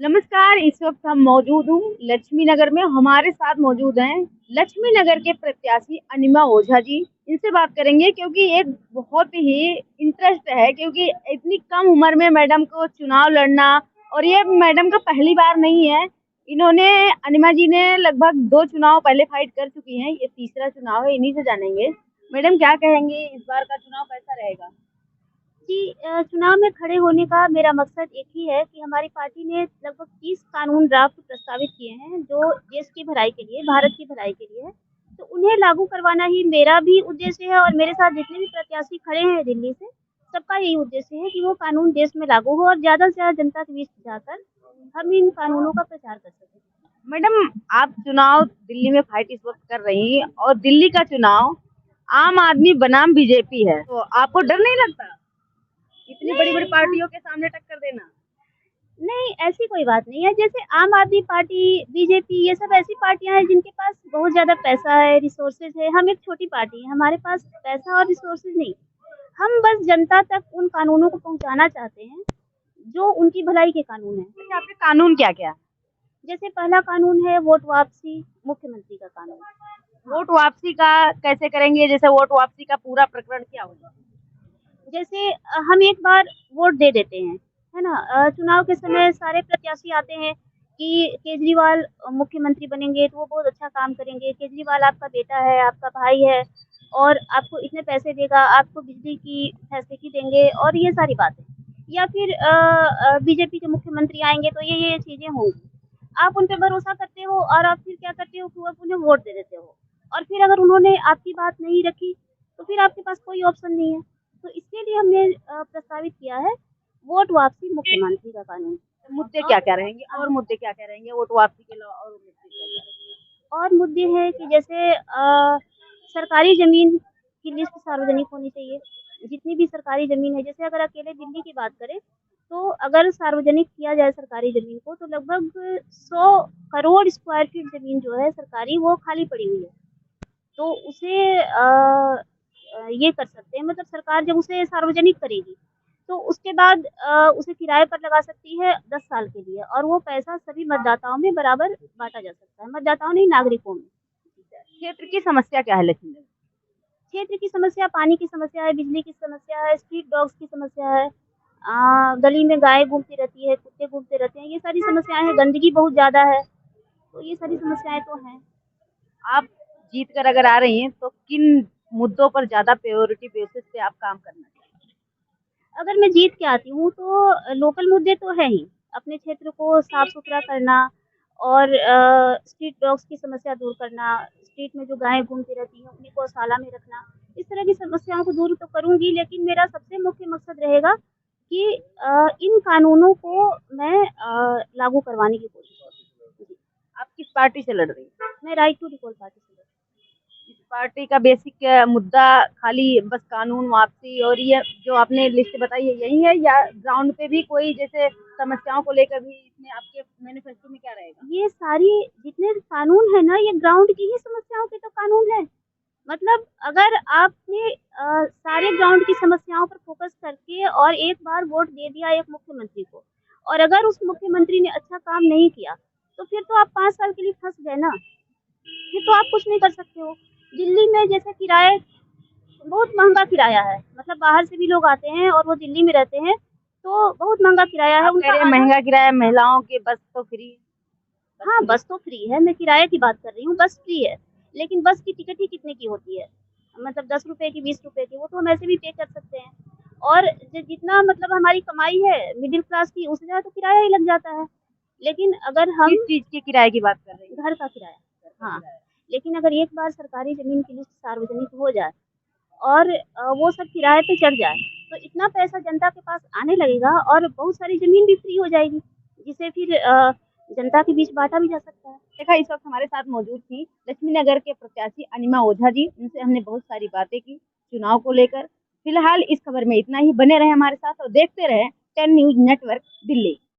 नमस्कार, इस वक्त हम मौजूद हूँ लक्ष्मी नगर में। हमारे साथ मौजूद हैं लक्ष्मी नगर के प्रत्याशी अनिमा ओझा जी। इनसे बात करेंगे क्योंकि एक बहुत ही इंटरेस्ट है, क्योंकि इतनी कम उम्र में मैडम को चुनाव लड़ना, और ये मैडम का पहली बार नहीं है। इन्होंने अनिमा जी ने लगभग 2 चुनाव पहले फाइट कर चुकी हैं, ये तीसरा चुनाव है। इन्हीं से जानेंगे मैडम क्या कहेंगे, इस बार का चुनाव कैसा रहेगा। जी चुनाव में खड़े होने का मेरा मकसद एक ही है कि हमारी पार्टी ने लगभग 30 कानून ड्राफ्ट प्रस्तावित किए हैं जो देश की भलाई के लिए, भारत की भलाई के लिए है। तो उन्हें लागू करवाना ही मेरा भी उद्देश्य है और मेरे साथ जितने भी प्रत्याशी खड़े हैं दिल्ली से, सबका यही उद्देश्य है कि वो कानून देश में लागू हो और ज़्यादा से ज़्यादा जनता के बीच जाकर हम इन कानूनों का प्रचार कर सकें। मैडम, आप चुनाव दिल्ली में फाइट इस वक्त कर रही हैं, और दिल्ली का चुनाव आम आदमी बनाम बीजेपी है, तो आपको डर नहीं लगता इतनी बड़ी बड़ी नहीं, पार्टियों के सामने टक्कर देना। नहीं, ऐसी कोई बात नहीं है। जैसे आम आदमी पार्टी, बीजेपी ये सब ऐसी पार्टियाँ हैं जिनके पास बहुत ज़्यादा पैसा है, रिसोर्सेज़ है। हम एक छोटी पार्टी हैं, हमारे पास पैसा और रिसोर्सेज़ नहीं। हम बस जनता तक उन कानूनों को पहुँचाना चाहते हैं, जो उनकी भलाई के कानून हैं। अच्छा, आपके कानून क्या क्या। जैसे पहला कानून है वोट वापसी, मुख्यमंत्री का कानून। हाँ, वोट वापसी का कैसे करेंगे, जैसे वोट वापसी का पूरा प्रकरण क्या होगा। जैसे हम एक बार वोट दे देते हैं, है ना? चुनाव के समय सारे प्रत्याशी आते हैं कि केजरीवाल मुख्यमंत्री बनेंगे तो वो बहुत अच्छा काम करेंगे, केजरीवाल आपका बेटा है, आपका भाई है और आपको इतने पैसे देगा, आपको बिजली की फैसिलिटी देंगे और ये सारी बातें। या फिर बीजेपी के मुख्यमंत्री आएँगे तो ये चीज़ें होंगी। आप उन पे भरोसा करते हो और आप फिर क्या करते हो कि आप उन्हें वोट दे देते हो और फिर अगर उन्होंने आपकी बात नहीं रखी, तो फिर आपके पास कोई ऑप्शन नहीं है। तो इसके लिए हमने प्रस्तावित किया है वोट वापसी मुख्यमंत्री का कानून। मुद्दे और क्या क्या रहेंगे, और मुद्दे क्या क्या रहेंगे वोट वापसी के अलावा, और मुद्दे क्या क्या रहेंगे। और मुद्दे हैं कि जैसे सरकारी ज़मीन की लिस्ट सार्वजनिक होनी चाहिए। जितनी भी सरकारी ज़मीन है, जैसे अगर अकेले दिल्ली की बात करें, तो अगर सार्वजनिक किया जाए सरकारी ज़मीन को, तो लगभग 100 करोड़ स्क्वायर फीट ज़मीन जो है सरकारी, वो खाली पड़ी हुई है। तो उसे ये कर सकते हैं, मतलब सरकार जब उसे सार्वजनिक करेगी, तो उसके बाद उसे किराए पर लगा सकती है 10 साल के लिए और वो पैसा सभी मतदाताओं में बराबर बाँटा जा सकता है। मतदाताओं नहीं, नागरिकों में। क्षेत्र की समस्या क्या है लक्ष्मी नगर। क्षेत्र की समस्या पानी की समस्या है, बिजली की समस्या है, स्ट्रीट डॉग्स की समस्या है। गली में गाय घूमती रहती है, कुत्ते घूमते रहते हैं, ये सारी समस्याएँ हैं। गंदगी बहुत ज़्यादा है, तो ये सारी समस्याएँ तो हैं। आप जीत कर अगर आ रही हैं तो किन मुद्दों पर ज्यादा प्रायोरिटी बेसिस पे आप काम करना चाहिए। अगर मैं जीत के आती हूँ तो लोकल मुद्दे तो हैं ही। अपने क्षेत्र को साफ-सुथरा करना और स्ट्रीट डॉग्स की समस्या दूर करना, स्ट्रीट में जो गायें घूमती रहती हैं उन्हीं को गौशाला में रखना। इस तरह की समस्याओं को दूर तो करूँगी, लेकिन मेरा सबसे मुख्य मकसद रहेगा कि इन कानूनों को मैं लागू करवाने की कोशिश करूँ। जी, आप किस पार्टी से लड़ रही हैं। मैं राइट टू रिकॉल पार्टी से हूँ। इस पार्टी का बेसिक मुद्दा खाली बस कानून वापसी और ये जो आपने लिस्ट बताई है यही है, या ग्राउंड पे भी कोई जैसे समस्याओं को लेकर भी इसमें आपके मैनिफेस्टो में क्या रहेगा। ये सारी जितने कानून हैं ना, ये ग्राउंड की ही समस्याओं के तो कानून हैं। मतलब अगर आपने सारे ग्राउंड की समस्याओं पर फ़ोकस करके और एक बार वोट दे दिया एक मुख्यमंत्री को और अगर उस मुख्यमंत्री ने अच्छा काम नहीं किया, तो फिर तो आप 5 साल के लिए फँस गए ना, फिर तो आप कुछ नहीं कर सकते हो। दिल्ली में जैसे किराए बहुत महँगा किराया है, मतलब बाहर से भी लोग आते हैं और वो दिल्ली में रहते हैं, तो बहुत महँगा किराया है, आप कह उनका रहे हैं आधा। महंगा किराया, महिलाओं के बस तो फ्री, बस हाँ, फ्री। बस तो फ्री है, मैं किराए की बात कर रही हूँ, बस फ्री है। लेकिन बस की टिकट ही कितने की होती है? मतलब ₹10 की, ₹20 की, वो तो हम ऐसे भी पे कर सकते हैं। और जितना मतलब हमारी कमाई है मिडिल क्लास की, उससे ज़्यादा तो किराया ही लग जाता है। लेकिन अगर किस हम चीज के किराए की बात कर रही हैं। घर का किराया, घर का हाँ, किराया। लेकिन अगर एक बार सरकारी ज़मीन की लिस्ट सार्वजनिक हो जाए और वो सब किराए पे चढ़ जाए, तो इतना पैसा जनता के पास आने लगेगा और बहुत सारी ज़मीन भी फ्री हो जाएगी, जिसे फिर जनता के बीच बाँटा भी जा सकता है। देखा, इस वक्त हमारे साथ मौजूद थी लक्ष्मी नगर के प्रत्याशी अनिमा ओझा जी। उनसे हमने बहुत सारी बातें की चुनाव को लेकर। फिलहाल इस खबर में इतना ही। बने रहे हमारे साथ और देखते रहे 10 न्यूज नेटवर्क दिल्ली।